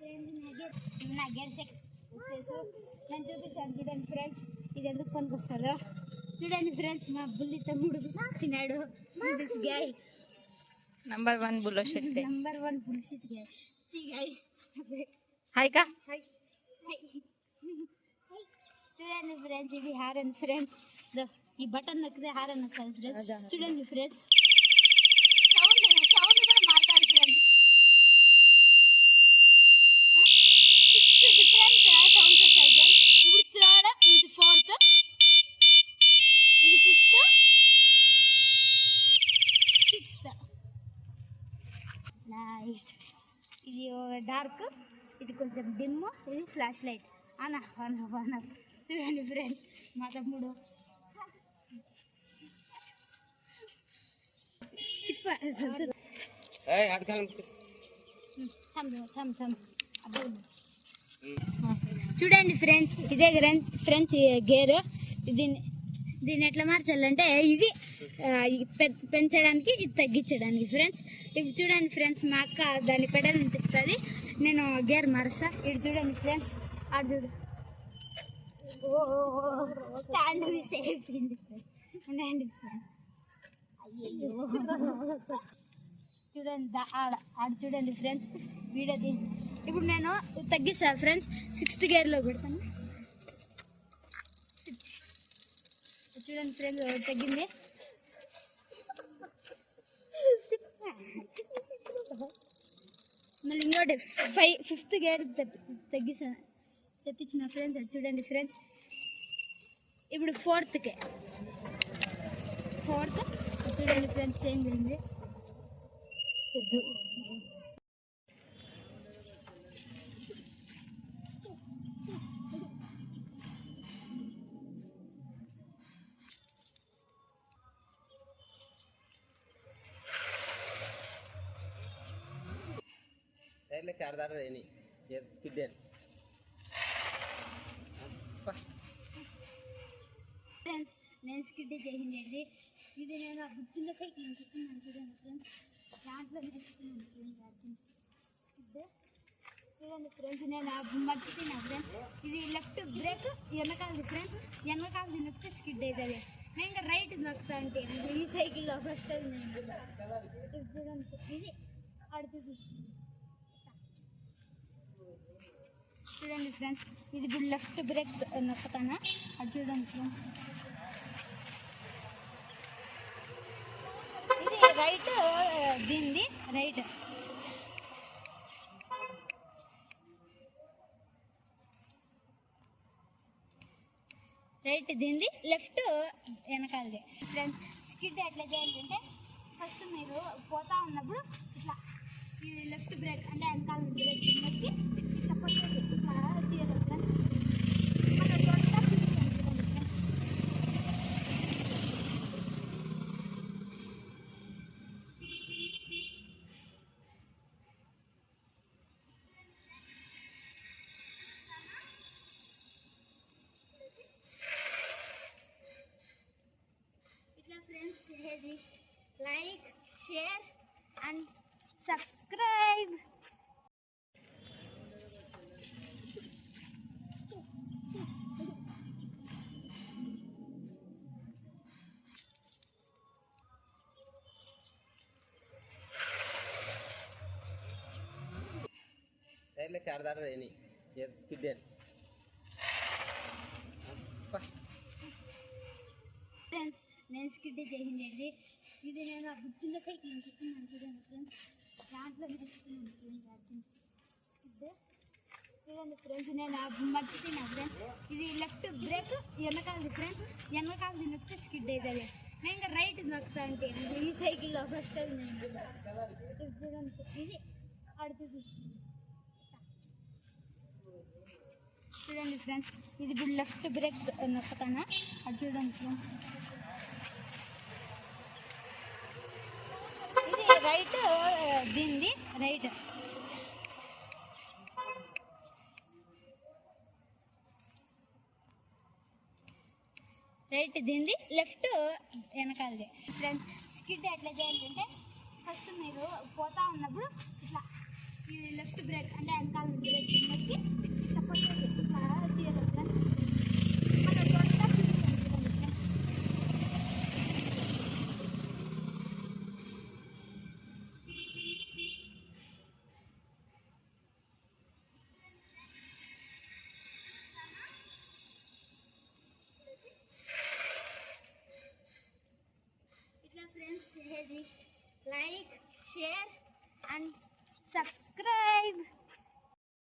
నా gear set వచ్చేసి నేను చూపిస్తాను చూడండి ఫ్రెండ్స్, ఇది ఎందుకు పనికి వస్తుందో చూడండి ఫ్రెండ్స్. మా బుల్లి తమ్ముడు వచ్చినాడు. This guy number 1 bullshit day, number 1 bullshit guy. See guys, hi కా హాయ్ చూడండి ఫ్రెండ్స్, ఇది హారన్ ఫ్రెండ్స్. ఈ బటన్ నొక్కితే హారన్ వస్తుంది ఫ్రెండ్స్. చూడండి ఫ్రెండ్స్, సౌండ్ కూడా మారుతుంది ఫ్రెండ్స్. 6 డిఫరెంట్ సౌండ్స్ వస్తాయి ఫ్రెండ్స్. ఇప్పుడు థర్డ్, ఇది ఫోర్త్, ఇది ఫిఫ్త్, 6th. లైట్ ఇది డార్క్, ఇది కొంచెం డిమ్, ఇది ఫ్లాష్ లైట్. ఆన్ చూడండి ఫ్రెండ్స్, మా తమ్ముడు చూడండి ఫ్రెండ్స్, ఇదే ఫ్రెండ్స్ గేర్. దీన్ని ఎట్లా మార్చాలంటే ఇది పెంచడానికి, ఇది తగ్గించడానికి ఫ్రెండ్స్. ఇప్పుడు చూడండి ఫ్రెండ్స్, మా అక్క దాన్ని పెడల్ని తిప్పుతుంది, నేను గేర్ మారుస్తా. ఇది చూడండి ఫ్రెండ్స్, ఆడు చూడు, స్టాండ్ మిస్ అయిపోయింది. అయ్యో చూడండి, ఆడ చూడండి ఫ్రెండ్స్, వీడది. ఇప్పుడు నేను తగ్గిస్తాను ఫ్రెండ్స్, 6th గేర్లో పెడతాను. చూడండి ఫ్రెండ్స్, తగ్గింది. మళ్ళీ ఇంకోటి 5th గేర్ తెప్పించిన ఫ్రెండ్స్. అది చూడండి ఫ్రెండ్స్, ఇప్పుడు 4th చూడండి ఫ్రెండ్స్, చేంజ్ అయింది. ఫ్రెండ్స్, నేను స్కిడ్ చేసింది ఇది. నేను గుర్తున్న సైకిల్ నేర్చుకున్నాను చూడండి ఫ్రెండ్స్, దాంట్లో నేర్చుకున్నాను స్కిడ్. చూడండి ఫ్రెండ్స్, నేను మర్చిపోయినా ఫ్రెండ్స్. ఇది లెఫ్ట్ బ్రేక్ వెనకాలది ఫ్రెండ్స్, వెనకాలది నొక్కితే స్కిడ్ అవుతుంది. నేను ఇంకా రైట్ నొక్కుతా అంటే ఈ సైకిల్లో ఫస్ట్ అది నేను చూడండి. ఇది ఆడుతుంది చూడండి ఫ్రెండ్స్, ఇది ఇప్పుడు లెఫ్ట్ బ్రేక్ నొక్కుతానా, అది చూడండి ఫ్రెండ్స్. ఇది రైట్, దీనిది రైట్. దీనిది లెఫ్ట్, వెనకాలది ఫ్రెండ్స్. స్కిడ్ ఎట్లా చేయాలంటే ఫస్ట్ మీరు పోతా ఉన్నప్పుడు ఇట్లా లెఫ్ట్ బ్రేక్ అంటే వెనకాల బ్రేక్ నొక్కి ఇట్లా పొట్టేది ఇట్లా చేయాలి ఫ్రెండ్స్. ఇట్లా ఫ్రెండ్స్ చేసేది. Like, share and subscribe. Friends, నేను స్కిడ్ చేసింది ఇది. నేను గుర్తున్న సైకిల్ నేర్చుకున్నాను చూడండి ఫ్రెండ్స్, దాంట్లో నేర్చుకున్నాను స్కిడ్. చూడండి ఫ్రెండ్స్, నేను మర్చిపోయినా ఫ్రెండ్స్. ఇది లెఫ్ట్ బ్రేక్ వెనకాలది ఫ్రెండ్స్, వెనకాలది నొక్కితే స్కిడ్ అవుతుంది. నేను ఇంకా రైట్ నొక్కుతా అంటే ఈ సైకిల్లో ఫస్ట్ అది నేను చూడండి. ఇది ఆడుతుంది చూడండి ఫ్రెండ్స్, ఇది ఇప్పుడు లెఫ్ట్ బ్రేక్ నొక్కుతానా, అది చూడండి ఫ్రెండ్స్. ఇది రైట్, దీనిది రైట్. దీనిది లెఫ్ట్, వెనకాలది ఫ్రెండ్స్. స్కిడ్ ఎట్లా చేయాలంటే ఫస్ట్ మీరు పోతా ఉన్నప్పుడు ఇట్లా లెఫ్ట్ బ్రేక్ అంటే వెనకాల బ్రేక్ వచ్చి సపోర్ట్ ఇట్లా చేయాలి ఫ్రెండ్స్. మన తోట ఇట్లా ఫ్రెండ్స్ చేసేది